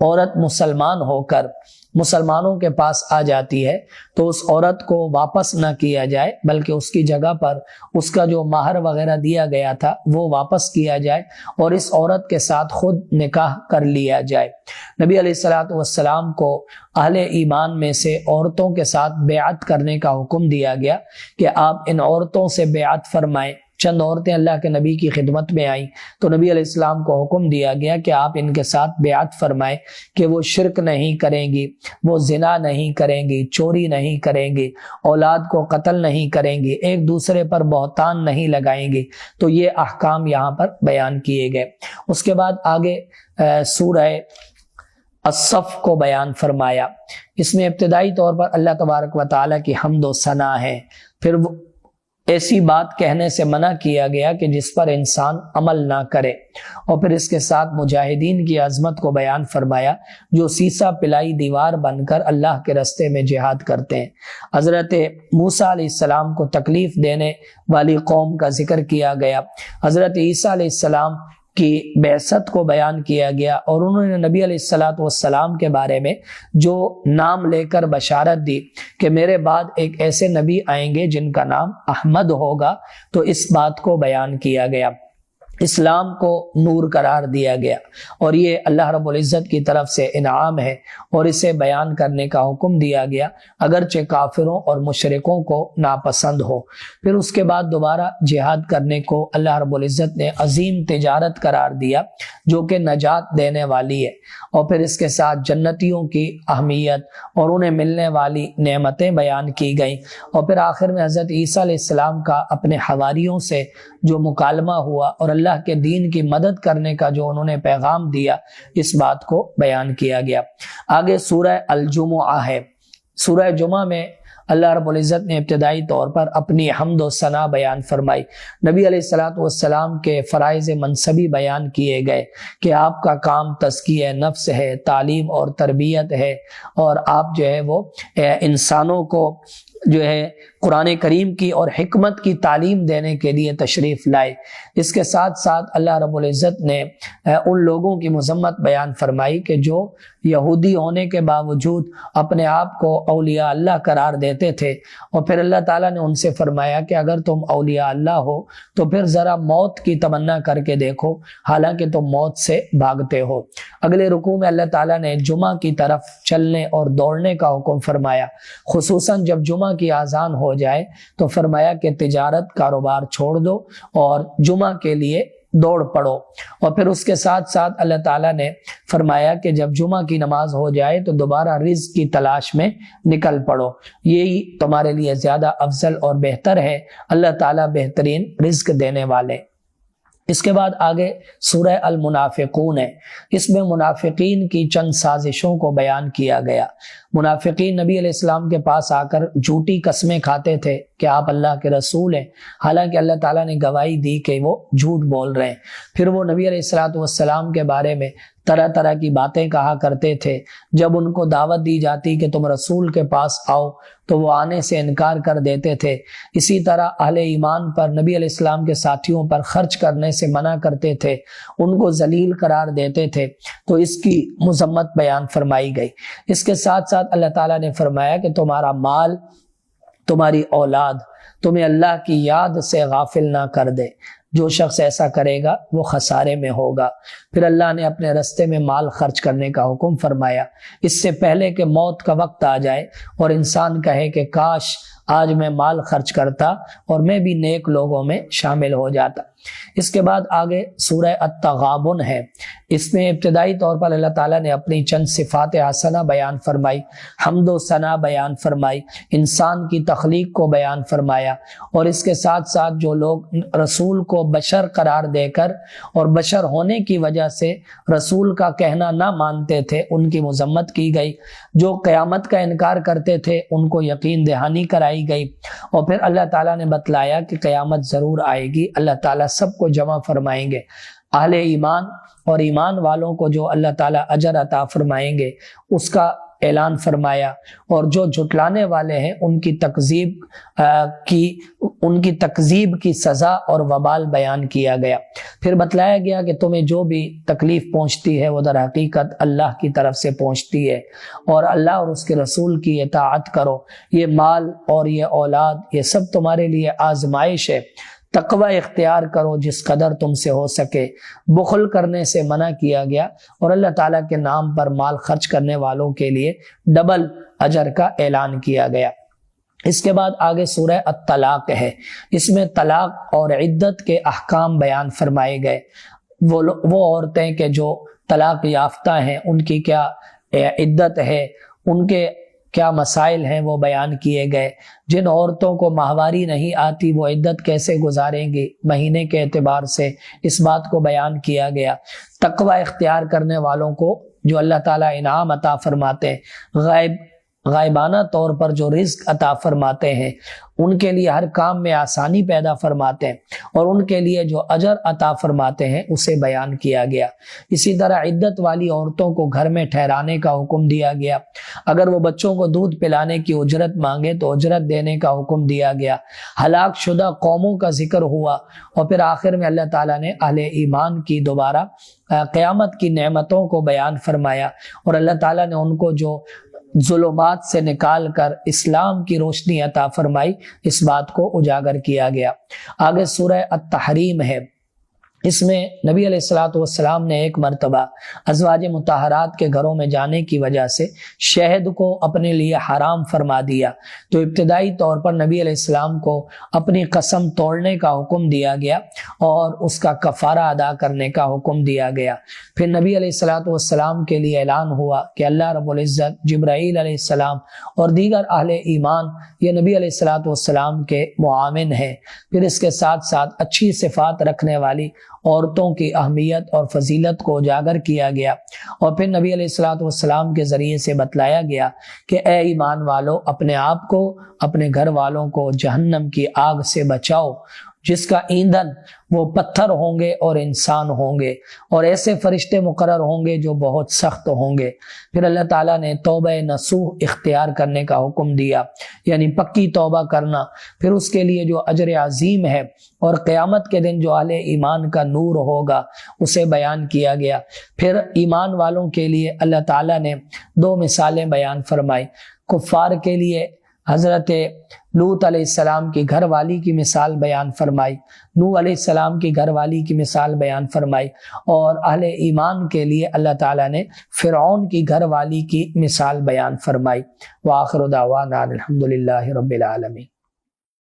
عورت مسلمان ہو کر مسلمانوں کے پاس آ جاتی ہے تو اس عورت کو واپس نہ کیا جائے، بلکہ اس کی جگہ پر اس کا جو مہر وغیرہ دیا گیا تھا وہ واپس کیا جائے اور اس عورت کے ساتھ خود نکاح کر لیا جائے۔ نبی علیہ الصلوۃ والسلام کو اہل ایمان میں سے عورتوں کے ساتھ بیعت کرنے کا حکم دیا گیا کہ آپ ان عورتوں سے بیعت فرمائیں۔ چند عورتیں اللہ کے نبی کی خدمت میں آئیں تو نبی علیہ السلام کو حکم دیا گیا کہ آپ ان کے ساتھ بیعت فرمائیں کہ وہ شرک نہیں کریں گی، وہ زنا نہیں کریں گی، چوری نہیں کریں گی، اولاد کو قتل نہیں کریں گی، ایک دوسرے پر بہتان نہیں لگائیں گی۔ تو یہ احکام یہاں پر بیان کیے گئے۔ اس کے بعد آگے سورہ الصف کو بیان فرمایا۔ اس میں ابتدائی طور پر اللہ تبارک و تعالیٰ کی حمد و ثنا ہے، پھر وہ ایسی بات کہنے سے منع کیا گیا کہ جس پر انسان عمل نہ کرے، اور پھر اس کے ساتھ مجاہدین کی عظمت کو بیان فرمایا جو سیسا پلائی دیوار بن کر اللہ کے راستے میں جہاد کرتے ہیں۔ حضرت موسیٰ علیہ السلام کو تکلیف دینے والی قوم کا ذکر کیا گیا، حضرت عیسیٰ علیہ السلام کی بعثت کو بیان کیا گیا، اور انہوں نے نبی علیہ الصلوۃ والسلام کے بارے میں جو نام لے کر بشارت دی کہ میرے بعد ایک ایسے نبی آئیں گے جن کا نام احمد ہوگا، تو اس بات کو بیان کیا گیا۔ اسلام کو نور قرار دیا گیا، اور یہ اللہ رب العزت کی طرف سے انعام ہے، اور اسے بیان کرنے کا حکم دیا گیا اگرچہ کافروں اور مشرکوں کو ناپسند ہو۔ پھر اس کے بعد دوبارہ جہاد کرنے کو اللہ رب العزت نے عظیم تجارت قرار دیا جو کہ نجات دینے والی ہے، اور پھر اس کے ساتھ جنتیوں کی اہمیت اور انہیں ملنے والی نعمتیں بیان کی گئیں، اور پھر آخر میں حضرت عیسیٰ علیہ السلام کا اپنے حواریوں سے جو مکالمہ ہوا اور اللہ کے دین کی مدد کرنے کا جو انہوں نے پیغام دیا، اس بات کو بیان کیا گیا۔ آگے سورہ الجمعہ ہے۔ سورہ جمعہ میں اللہ رب العزت نے ابتدائی طور پر اپنی حمد و ثنا بیان فرمائی، نبی علیہ الصلوۃ والسلام کے فرائض منصبی بیان کیے گئے کہ آپ کا کام تزکیہ نفس ہے، تعلیم اور تربیت ہے، اور آپ جو ہے وہ انسانوں کو جو ہے قرآن کریم کی اور حکمت کی تعلیم دینے کے لیے تشریف لائے۔ اس کے ساتھ ساتھ اللہ رب العزت نے ان لوگوں کی مذمت بیان فرمائی کہ جو یہودی ہونے کے باوجود اپنے آپ کو اولیاء اللہ قرار دیتے تھے، اور پھر اللہ تعالیٰ نے ان سے فرمایا کہ اگر تم اولیاء اللہ ہو تو پھر ذرا موت کی تمنا کر کے دیکھو، حالانکہ تم موت سے بھاگتے ہو۔ اگلے رکوع میں اللہ تعالیٰ نے جمعہ کی طرف چلنے اور دوڑنے کا حکم فرمایا، خصوصاً جب جمعہ کی اذان ہو جائے تو فرمایا کہ تجارت کاروبار چھوڑ دو اور جمعہ کے لیے دوڑ پڑو، اور پھر اس کے ساتھ ساتھ اللہ تعالیٰ نے فرمایا کہ جب جمعہ کی نماز ہو جائے تو دوبارہ رزق کی تلاش میں نکل پڑو، یہی تمہارے لیے زیادہ افضل اور بہتر ہے، اللہ تعالیٰ بہترین رزق دینے والے۔ اس کے بعد آگے سورہ المنافقون ہے۔ اس میں منافقین کی چند سازشوں کو بیان کیا گیا۔ منافقین نبی علیہ السلام کے پاس آ کر جھوٹی قسمیں کھاتے تھے کہ آپ اللہ کے رسول ہیں، حالانکہ اللہ تعالیٰ نے گواہی دی کہ وہ جھوٹ بول رہے ہیں۔ پھر وہ نبی علیہ الصلوۃ والسلام کے بارے میں طرح طرح کی باتیں کہا کرتے تھے۔ جب ان کو دعوت دی جاتی کہ تم رسول کے پاس آؤ تو وہ آنے سے انکار کر دیتے تھے۔ اسی طرح اہل ایمان پر نبی علیہ السلام کے ساتھیوں پر خرچ کرنے سے منع کرتے تھے، ان کو ذلیل قرار دیتے تھے، تو اس کی مذمت بیان فرمائی گئی۔ اس کے ساتھ ساتھ اللہ تعالیٰ نے فرمایا کہ تمہارا مال، تمہاری اولاد تمہیں اللہ کی یاد سے غافل نہ کر دے، جو شخص ایسا کرے گا وہ خسارے میں ہوگا۔ پھر اللہ نے اپنے رستے میں مال خرچ کرنے کا حکم فرمایا، اس سے پہلے کہ موت کا وقت آ جائے اور انسان کہے کہ کاش آج میں مال خرچ کرتا اور میں بھی نیک لوگوں میں شامل ہو جاتا۔ اس کے بعد آگے سورہ التغابن ہے۔ اس میں ابتدائی طور پر اللہ تعالیٰ نے اپنی چند صفات حسنہ بیان فرمائی، حمد و ثنا بیان فرمائی، انسان کی تخلیق کو بیان فرمایا، اور اس کے ساتھ ساتھ جو لوگ رسول کو بشر قرار دے کر اور بشر ہونے کی وجہ سے رسول کا کہنا نہ مانتے تھے ان کی مذمت کی گئی، جو قیامت کا انکار کرتے تھے ان کو یقین دہانی کرائی گئی، اور پھر اللہ تعالیٰ نے بتلایا کہ قیامت ضرور آئے گی، اللہ تعالیٰ سب کو جمع فرمائیں گے۔ اہل ایمان اور ایمان والوں کو جو اللہ تعالیٰ اجر عطا فرمائیں گے اس کا اعلان فرمایا، اور جو جھٹلانے والے ہیں ان کی تکذیب کی سزا اور وبال بیان کیا گیا۔ پھر بتلایا گیا کہ تمہیں جو بھی تکلیف پہنچتی ہے وہ در حقیقت اللہ کی طرف سے پہنچتی ہے، اور اللہ اور اس کے رسول کی اطاعت کرو۔ یہ مال اور یہ اولاد یہ سب تمہارے لیے آزمائش ہے، تقوی اختیار کرو جس قدر تم سے ہو سکے۔ بخل کرنے سے منع کیا گیا، اور اللہ تعالیٰ کے نام پر مال خرچ کرنے والوں کے لیے ڈبل اجر کا اعلان کیا گیا۔ اس کے بعد آگے سورہ الطلاق ہے، اس میں طلاق اور عدت کے احکام بیان فرمائے گئے۔ وہ عورتیں کہ جو طلاق یافتہ ہیں ان کی کیا عدت ہے، ان کے کیا مسائل ہیں وہ بیان کیے گئے۔ جن عورتوں کو ماہواری نہیں آتی وہ عدت کیسے گزاریں گی مہینے کے اعتبار سے، اس بات کو بیان کیا گیا۔ تقوی اختیار کرنے والوں کو جو اللہ تعالیٰ انعام عطا فرماتے ہیں، غائبانہ طور پر جو رزق عطا فرماتے ہیں، ان کے لیے ہر کام میں آسانی پیدا فرماتے ہیں، اور ان کے لیے جو اجر عطا فرماتے ہیں اسے بیان کیا گیا۔ اسی طرح عدت والی عورتوں کو گھر میں ٹھہرانے کا حکم دیا گیا۔ اگر وہ بچوں کو دودھ پلانے کی اجرت مانگے تو اجرت دینے کا حکم دیا گیا۔ ہلاک شدہ قوموں کا ذکر ہوا، اور پھر آخر میں اللہ تعالیٰ نے اہل ایمان کی دوبارہ قیامت کی نعمتوں کو بیان فرمایا، اور اللہ تعالیٰ نے ان کو جو ظلمات سے نکال کر اسلام کی روشنی عطا فرمائی، اس بات کو اجاگر کیا گیا۔ آگے سورہ التحریم ہے، اس میں نبی علیہ الصلوۃ والسلام نے ایک مرتبہ ازواج مطہرات کے گھروں میں جانے کی وجہ سے شہد کو اپنے لیے حرام فرما دیا، تو ابتدائی طور پر نبی علیہ السلام کو اپنی قسم توڑنے کا حکم دیا گیا اور اس کا کفارہ ادا کرنے کا حکم دیا گیا۔ پھر نبی علیہ الصلوۃ والسلام کے لیے اعلان ہوا کہ اللہ رب العزت جبرائیل علیہ السلام اور دیگر اہل ایمان یہ نبی علیہ الصلوۃ والسلام کے معاون ہیں۔ پھر اس کے ساتھ ساتھ اچھی صفات رکھنے والی عورتوں کی اہمیت اور فضیلت کو اجاگر کیا گیا، اور پھر نبی علیہ الصلوۃ والسلام کے ذریعے سے بتلایا گیا کہ اے ایمان والو، اپنے آپ کو اپنے گھر والوں کو جہنم کی آگ سے بچاؤ، جس کا ایندھن وہ پتھر ہوں گے اور انسان ہوں گے، اور ایسے فرشتے مقرر ہوں گے جو بہت سخت ہوں گے۔ پھر اللہ تعالیٰ نے توبہ نصوح اختیار کرنے کا حکم دیا، یعنی پکی توبہ کرنا، پھر اس کے لیے جو اجر عظیم ہے اور قیامت کے دن جو اہل ایمان کا نور ہوگا اسے بیان کیا گیا۔ پھر ایمان والوں کے لیے اللہ تعالیٰ نے دو مثالیں بیان فرمائی۔ کفار کے لیے حضرت لوط علیہ السلام کی گھر والی کی مثال بیان فرمائی، نوح علیہ السلام کی گھر والی کی مثال بیان فرمائی، اور اہل ایمان کے لیے اللہ تعالیٰ نے فرعون کی گھر والی کی مثال بیان فرمائی۔ وآخر دعوانا الحمدللہ رب العالمین۔